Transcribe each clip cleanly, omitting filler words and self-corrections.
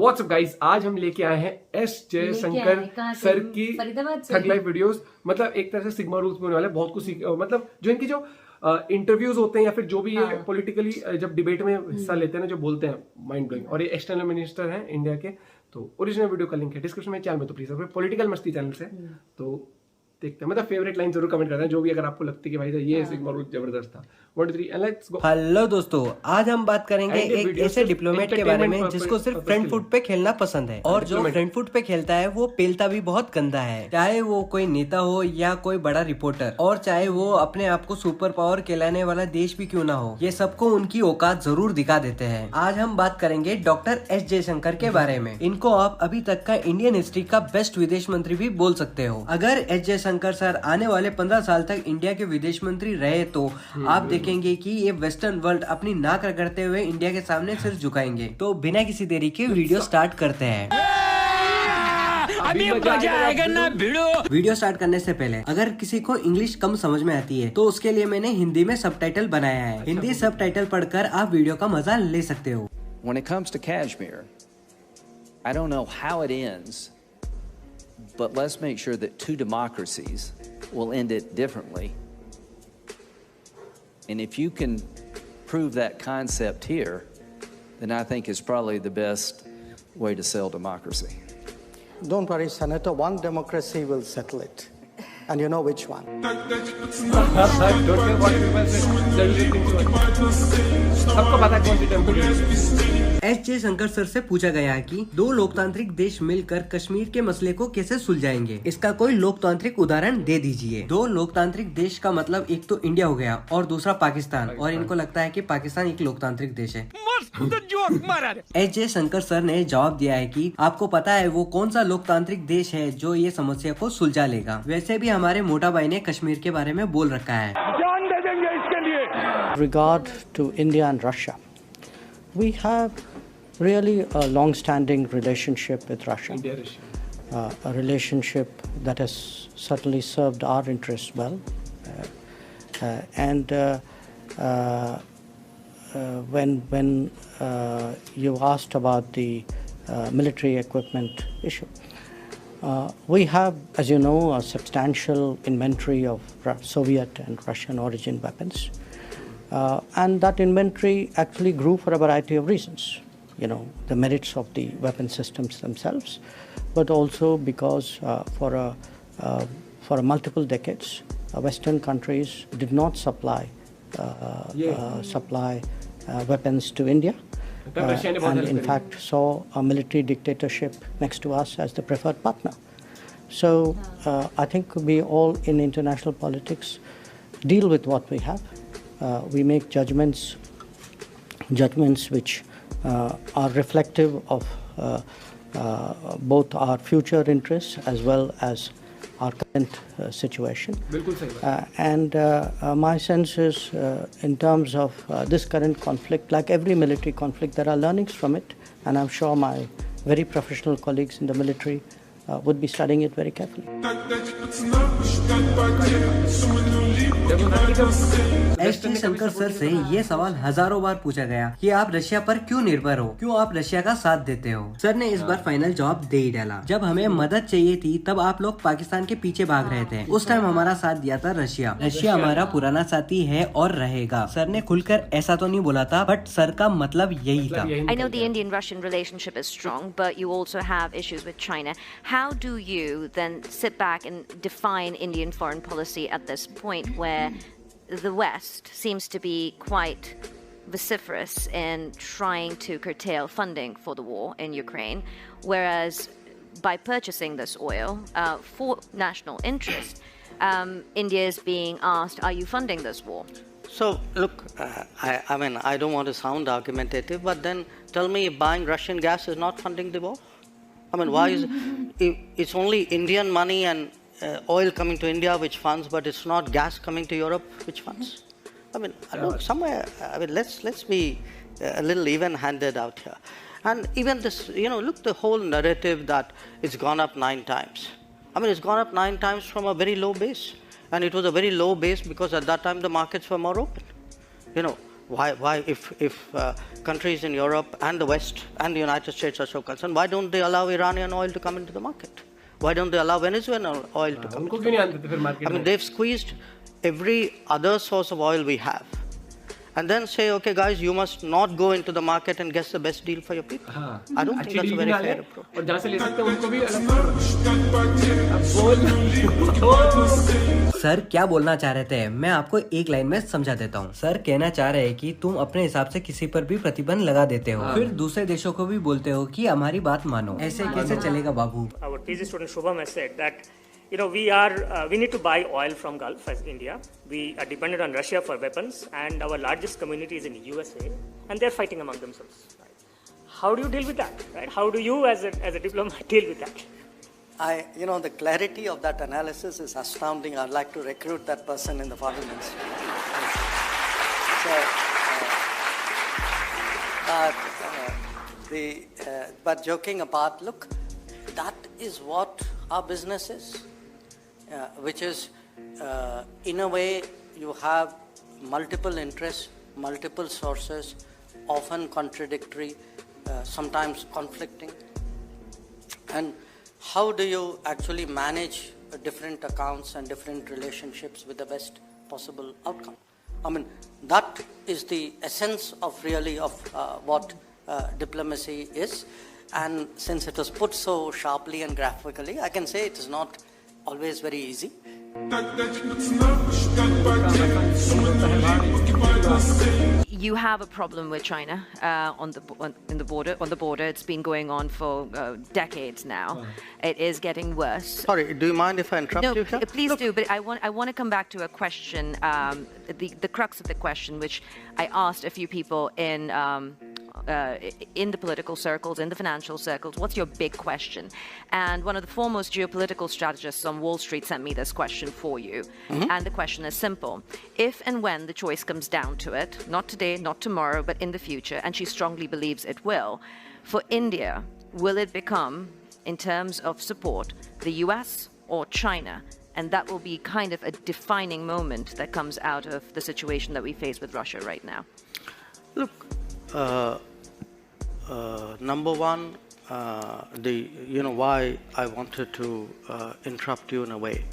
WhatsApp guys, आज हम लेके आए हैं एस जयशंकर सर की थग लाइफ वीडियोस। मतलब एक तरह से सिग्मा रूल्स में होने वाले बहुत कुछ मतलब जो इनकी जो इंटरव्यूज होते हैं या फिर जो भी ये पॉलिटिकली जब डिबेट में हिस्सा लेते हैं ना, जो बोलते हैं माइंड ब्लोइंग। और ये एक्सटर्नल मिनिस्टर हैं इंडिया के। तो ओरिजिनल वीडियो का लिंक है डिस्क्रिप्शन में, चैनल में, तो प्लीज पॉलिटिकल मस्ती चैनल से तो देखते हैं। मतलब फेवरेट लाइन जरूर कमेंट करना है, जो भी अगर आपको लगती है कि भाई ये सिग्मा रूल जबरदस्त था। 1 2 3 एंड लेट्स गो। हेलो दोस्तों, आज हम बात करेंगे एक ऐसे डिप्लोमेट के बारे में जिसको सिर्फ फ्रंट फुट पे खेलना पसंद है, और जो फ्रंट फुट पे खेलता है वो पेलता भी बहुत गंदा है। चाहे वो कोई नेता हो या कोई बड़ा रिपोर्टर, और चाहे वो अपने आप को सुपर पावर कहलाने वाला देश भी क्यों ना हो, ये सबको उनकी औकात जरूर दिखा देते हैं। आज हम बात करेंगे डॉक्टर एस जयशंकर के बारे में। इनको आप अभी तक का इंडियन हिस्ट्री का बेस्ट विदेश मंत्री भी बोल सकते हो। अगर एस जयशंकर सर आने वाले 15 साल तक इंडिया के विदेश मंत्री रहे तो आप देखेंगे कि ये वेस्टर्न वर्ल्ड अपनी नाक रगड़ते हुए इंडिया के सामने सिर झुकाएंगे। तो बिना किसी देरी के वीडियो स्टार्ट करते हैं। अभी मजा आएगा ना भिड़ो। वीडियो स्टार्ट करने से पहले अगर किसी को इंग्लिश कम समझ में आती है तो उसके लिए मैंने हिंदी में सबटाइटल बनाया है। हिंदी सबटाइटल पढ़कर आप वीडियो का मजा ले सकते हो। When it comes to Kashmir, I don't know how it ends, but let's make sure that two democracies will end it differently. And if you can prove that concept here, then I think it's probably the best way to sell democracy. Don't worry, Senator. One democracy will settle it. And you know which one. सबको पता है कौन सी democracy. S Jaishankar sir से पूछा गया कि दो लोकतांत्रिक देश मिलकर कश्मीर के मसले को कैसे सुलझाएंगे, इसका कोई लोकतांत्रिक उदाहरण दे दीजिए। दो लोकतांत्रिक देश का मतलब एक तो इंडिया हो गया और दूसरा पाकिस्तान, और इनको लगता है कि पाकिस्तान एक लोकतांत्रिक देश है। एस जयशंकर सर ने जवाब दिया है कि आपको पता है वो कौन सा लोकतांत्रिक देश है जो ये समस्या को सुलझा लेगा। वैसे भी हमारे मोटा भाई ने कश्मीर के बारे में बोल रखा है। जान दे देंगे इसके लिए। Regard to India and Russia, we have really a long-standing relationship with Russia. A relationship that has certainly served our interests well. When you asked about the military equipment issue, we have, as you know, a substantial inventory of Soviet and Russian origin weapons. And that inventory actually grew for a variety of reasons. You know, the merits of the weapon systems themselves, but also because for multiple decades, Western countries did not supply weapons to India, and in fact saw a military dictatorship next to us as the preferred partner. So I think we all in international politics deal with what we have. We make judgments which are reflective of both our future interests as well as our current situation. And my sense is, in terms of this current conflict, like every military conflict, there are learnings from it, and I'm sure my very professional colleagues in the military would be studying it very carefully. S Jaishankar sir से ये सवाल हजारों बार पूछा गया कि आप Russia पर क्यों निर्भर हो, क्यों आप रशिया का साथ देते हो। सर ने इस बार फाइनल जवाब दे ही डाला। जब हमें मदद चाहिए थी तब आप लोग पाकिस्तान के पीछे भाग रहे थे। उस टाइम हमारा साथ दिया था रशिया। रशिया हमारा पुराना साथी है और रहेगा। सर ने खुलकर ऐसा तो नहीं बोला था, बट सर का मतलब यही था। I know the Indian-Russian relationship is strong, but you also have issues with China. How do you then sit back and define Indian foreign policy at this point where the West seems to be quite vociferous in trying to curtail funding for the war in Ukraine, whereas by purchasing this oil for national interest, India is being asked, are you funding this war? So, look, I mean, I don't want to sound argumentative, but then tell me, buying Russian gas is not funding the war? I mean, why is it's only Indian money and oil coming to India which funds, but it's not gas coming to Europe which funds? I mean, look, somewhere, I mean, let's be a little even-handed out here. And even this, you know, look, the whole narrative that it's gone up 9 times. I mean, it's gone up 9 times from a very low base. And it was a very low base because at that time the markets were more open. You know, why if countries in Europe and the West and the United States are so concerned, why don't they allow Iranian oil to come into the market? Why don't they allow Venezuelan oil to come into the market? I mean, they've squeezed every other source of oil we have. And then say, okay, guys, you must not go into the market and get the best deal for your people. I don't think that's a very fair approach. और जहाँ से ले सकते हैं उनको भी अलग sir क्या बोलना चाह रहे थे, मैं आपको एक लाइन में समझा देता हूँ। सर कहना चाह रहे हैं कि तुम अपने हिसाब से किसी पर भी प्रतिबंध लगा देते हो, फिर दूसरे देशों को भी बोलते हो कि हमारी बात मानो। ऐसे कैसे चलेगा बाबू? Our PhD student Shubham has said that we need to buy oil from Gulf as India. We are dependent on Russia for weapons, and our largest community is in the USA, and they're fighting among themselves. Right? How do you deal with that? Right? How do you, as a diplomat, deal with that? The clarity of that analysis is astounding. I'd like to recruit that person in the foreign ministry. But joking apart, look, that is what our business is. Which is, in a way, you have multiple interests, multiple sources, often contradictory, sometimes conflicting. And how do you actually manage different accounts and different relationships with the best possible outcome? I mean, that is the essence of what diplomacy is. And since it was put so sharply and graphically, I can say it is not always very easy. You have a problem with China on the border. It's been going on for decades now. It is getting worse. Sorry, do you mind if I interrupt you here? No, please do. But I want to come back to a question, the crux of the question, which I asked a few people in the political circles, in the financial circles. What's your big question? And one of the foremost geopolitical strategists on Wall Street sent me this question for you. Mm-hmm. And the question is simple. If and when the choice comes down to it, not today, not tomorrow, but in the future, and she strongly believes it will, for India, will it become, in terms of support, the US or China? And that will be kind of a defining moment that comes out of the situation that we face with Russia right now. Look, number one, why I wanted to interrupt you in a way.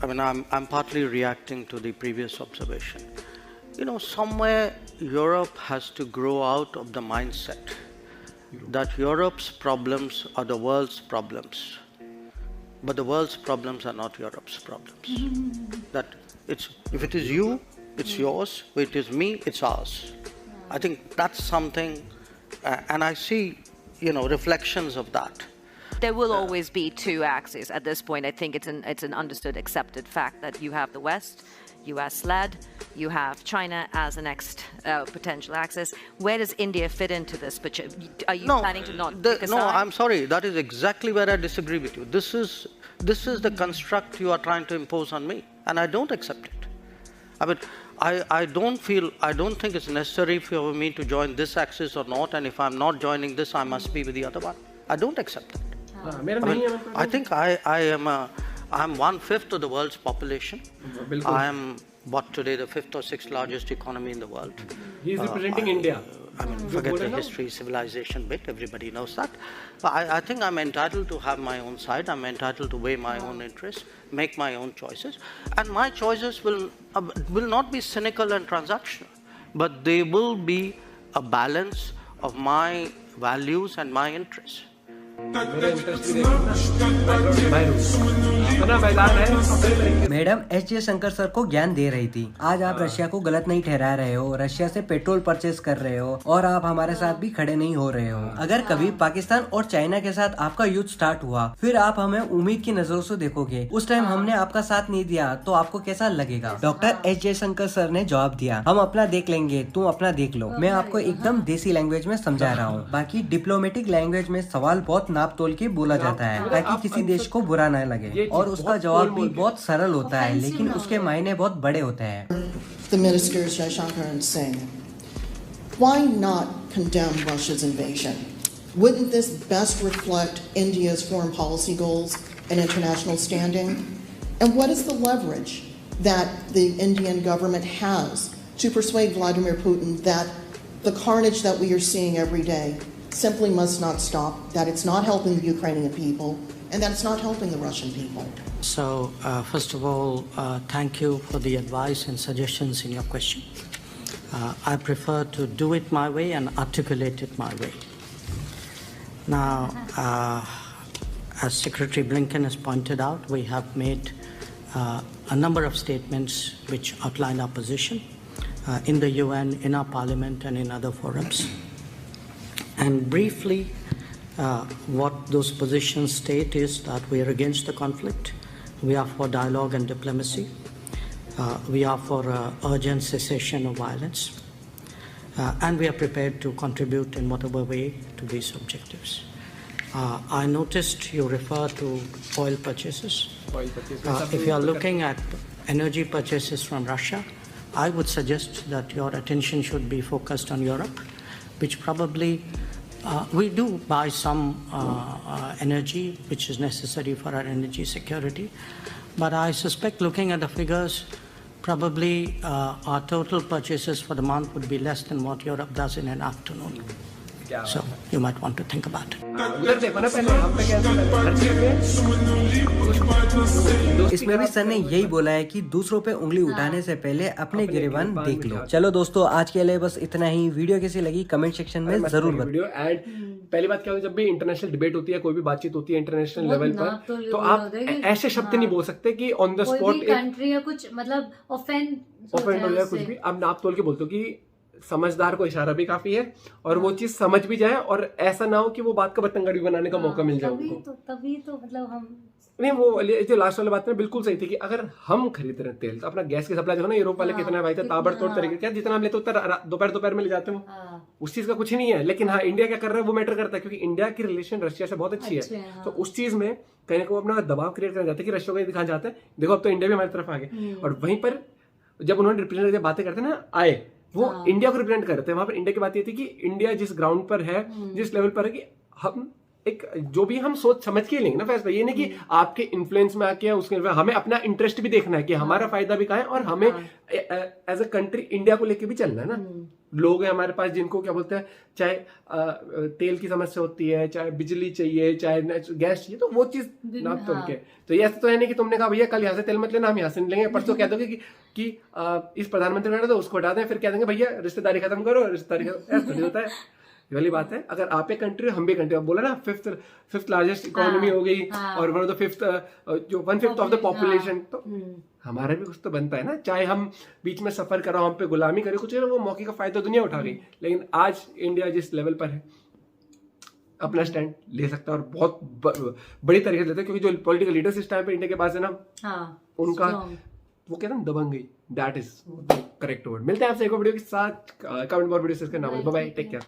I mean, I'm partly reacting to the previous observation. Somewhere Europe has to grow out of the mindset that Europe's problems are the world's problems, but the world's problems are not Europe's problems. That if it is you, it's yours. If it is me, it's ours. I think that's something, and I see, reflections of that. There will always be two axes at this point. I think it's an understood, accepted fact that you have the West, US-led, you have China as the next potential axis. Where does India fit into this? Are you planning to not pick a side? No, I'm sorry. That is exactly where I disagree with you. This is the construct you are trying to impose on me, and I don't accept it. I mean, I don't think it's necessary for me to join this axis or not, and if I'm not joining this, I must be with the other one. I don't accept that. I think I'm 1/5 of the world's population. I am today the 5th or 6th largest economy in the world. He is representing India. I mean, forget the history, civilization bit, everybody knows that. But I think I'm entitled to have my own side, I'm entitled to weigh my own interests, make my own choices. And my choices will not be cynical and transactional, but they will be a balance of my values and my interests. Madam S Jaishankar sir को ज्ञान दे रही थी। आज आप Russia को गलत नहीं ठहरा रहे हो, रशिया से पेट्रोल परचेज कर रहे हो और आप हमारे साथ भी खड़े नहीं हो रहे हो। अगर कभी पाकिस्तान और चाइना के साथ आपका युद्ध स्टार्ट हुआ, फिर आप हमें उम्मीद की नजरों से देखोगे। उस टाइम हमने आपका साथ नहीं दिया तो आपको कैसा लगेगा? डॉक्टर एस जयशंकर सर ने जवाब दिया, हम अपना देख लेंगे, तुम अपना देख लो। मैं आपको एकदम देसी लैंग्वेज में समझा रहा हूँ। बाकी डिप्लोमेटिक लैंग्वेज में सवाल बहुत नाप तोल के बोला जाता है ताकि किसी देश को बुरा न लगे, और उसका जवाब भी बहुत सरल होता है, लेकिन उसके मायने बहुत बड़े होते हैं। The ministers JaiShankar and Singh, why not condemn Russia's invasion? Wouldn't this best reflect India's foreign policy goals and international standing? And what is the leverage that the Indian government has to persuade Vladimir Putin that the carnage that we are seeing every day simply must not stop, that it's not helping the Ukrainian people, and that it's not helping the Russian people. So, first of all, thank you for the advice and suggestions in your question. I prefer to do it my way and articulate it my way. Now, as Secretary Blinken has pointed out, we have made a number of statements which outline our position in the UN, in our parliament, and in other forums. And briefly, what those positions state is that we are against the conflict, we are for dialogue and diplomacy, we are for urgent cessation of violence, and we are prepared to contribute in whatever way to these objectives. I noticed you refer to oil purchases. If you are looking at energy purchases from Russia, I would suggest that your attention should be focused on Europe, which probably we do buy some energy which is necessary for our energy security, but I suspect, looking at the figures, probably our total purchases for the month would be less than what Europe does in an afternoon. So you might want to think about it. इसमें भी sir ने यही बोला है कि दूसरों पे उंगली उठाने से पहले अपने गिरेबान देख लो। चलो दोस्तों, आज के लिए बस इतना ही। वीडियो कैसी लगी कमेंट सेक्शन में जरूर बताओ। पहली बात क्या होती है, जब भी इंटरनेशनल डिबेट होती है, कोई भी बातचीत होती है इंटरनेशनल लेवल पर, तो आप ऐसे शब्द नहीं बोल सकते कि ऑन द स्पॉट कंट्री या कुछ मतलब ऑफेंड हो जाए कुछ भी। आप नाप तोल के बोलते हो कि समझदार को इशारा भी काफी है, और वो चीज समझ भी जाए, और ऐसा ना हो कि वो बात का बतंगड़ी बनाने का मौका मिल जाए उनको। तभी तो मतलब हम नहीं, वो जो लास्ट वाली बात में बिल्कुल सही थी कि अगर हम खरीद रहे तेल, तो अपना गैस की सप्लाई जो है ना, यूरोप वाले कितना भाई था ताबड़तोड़ तरीके, क्या जितना हम लेते उतना दोपहर में ले जाते हैं, उस चीज का कुछ ही नहीं है। लेकिन हाँ, इंडिया क्या कर रहा है वो मैटर करता है, क्योंकि इंडिया की रिलेशन रशिया से बहुत अच्छी है। तो उस चीज में कहीं ना कहीं अपना दबाव क्रिएट करना चाहते हैं कि रशिया को दिखाना चाहते हैं, देखो अब तो इंडिया भी हमारी तरफ आ गए। और वहीं पर जब उन्होंने रिप्रेजेंट बातें करते ना आए, वो इंडिया को रिप्रेजेंट करते हैं। वहां पर इंडिया की बात ये थी कि इंडिया जिस ग्राउंड पर है, जिस लेवल पर है, कि हम एक जो भी हम सोच समझ के लेंगे ना फैसला, ये नहीं कि आपके इन्फ्लुएंस में आके उसके हमें अपना इंटरेस्ट भी देखना है कि हमारा फायदा भी कहाँ है, और हमें एज अ कंट्री इंडिया को लेके भी चलना है ना। लोग हैं हमारे पास जिनको क्या बोलते हैं, चाहे तेल की समस्या होती है, चाहे बिजली चाहिए, चाहे गैस चाहिए, तो वो चीज नाप तोल के। तो ये ऐसा तो है नहीं कि तुमने कहा भैया कल यहाँ से तेल मत लेना, हम यहाँ से नहीं लेंगे, परसों कह दोगे कि इस प्रधानमंत्री ने तो उसको हटा दें, फिर कह देंगे भैया रिश्तेदारी खत्म करो, रिश्तेदारी खत्म। ऐसा नहीं होता है। ये वाली बात है, अगर आप एक कंट्री हम भी कंट्री, बोला ना फिफ्थ लार्जेस्ट इकोनॉमी हो गई, और वन ऑफ द फिफ्थ जो 1/5 ऑफ द पॉपुलेशन, तो हमारा भी कुछ तो बनता है ना। चाहे हम बीच में सफर करो, हम पे गुलामी करे, कुछ वो मौके का फायदा दुनिया उठा गई, लेकिन आज इंडिया जिस लेवल पर है अपना स्टैंड ले सकता है, और बहुत बड़ी तरीके से लेता है, क्योंकि जो पॉलिटिकल लीडर्स इस टाइम पे इंडिया के पास है ना, उनका वो कहते हैं दबंग गई, दैट इज करेक्ट वर्ड। मिलते हैं आपसे एक और वीडियो के साथ, कमेंट और वीडियो से नाम, बाय बाय, टेक केयर।